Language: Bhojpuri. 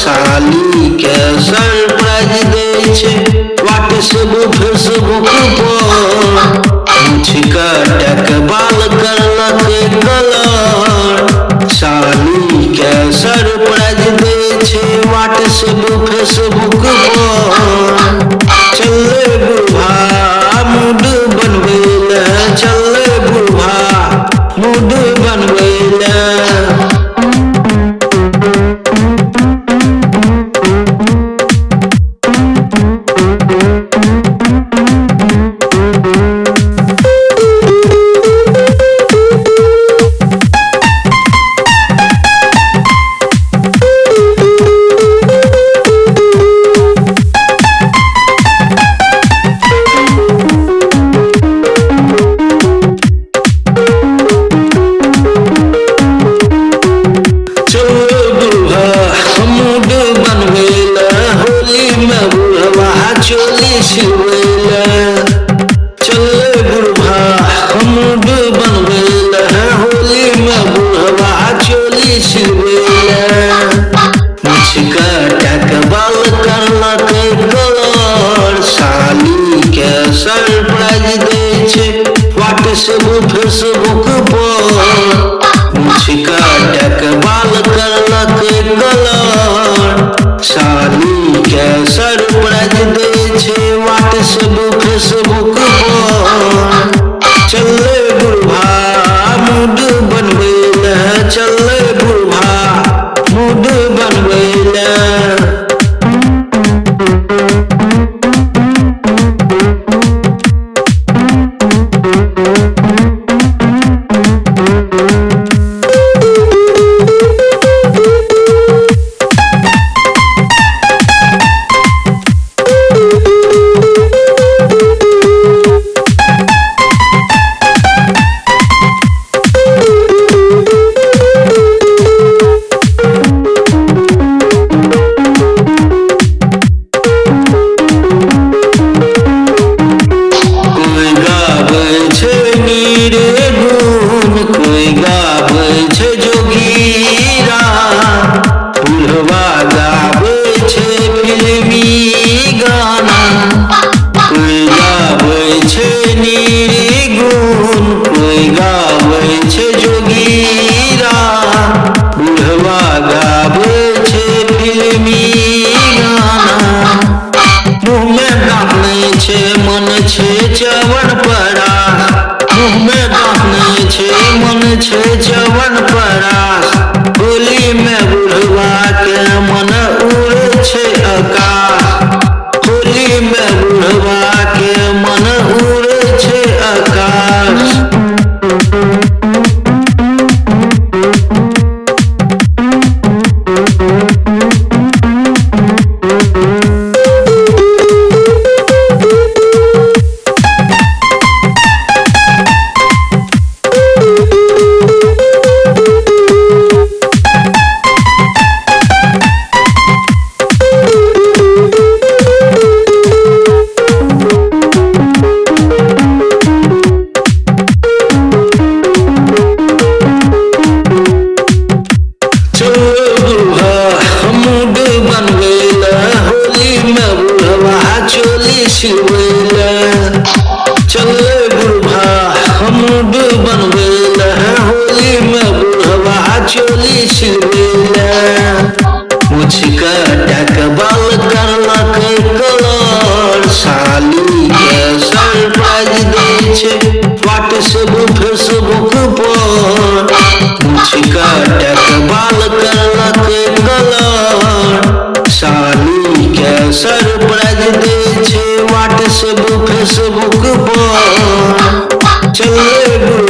साली के सरप्राइज दै छै व्हाट्सएप फेसबुक पर मुझका टक बाल करलक कलर साली के सरप्राइज दै छै व्हाट्सएप फेसबुक पर चले बुढ़ा मूड बनबै ले चले बुढ़ा मूड बनबै ले चोली सिलवैले चले बुढ़वा मूड बनवैले होली में बुढ़वा चोली सिलवैले मुझका टक बाल करलक कलर साली के सरप्राइज दै छै व्हाट्सएप फेसबुक पर मुझका टक बाल करलक कलर साली के सरप्राइज दै छै व्हाट्सएप फेसबुक पर चले बुढ़वा मूड बनबै ले चले बुढ़वा मूड बनबै ले मन छे चवन परा मुँह में दाने छे मन छे चवन परा होली में बुढ़वा के मन उड़े छे आकाश होली में बुढ़वा के मन उड़े छे आकाश चोली सिलवैले चले बुढ़वा मूड बनवैले होली में बुढ़वा चोली सिलवैले मुझका टक बाल करलक कलर साली के सरप्राइज दै छै व्हाट्सएप फेसबुक पर मुझका टक बाल करलक कलर साली के सरप्राइज दै छै व्हाट्सएप फेसबुक पर चले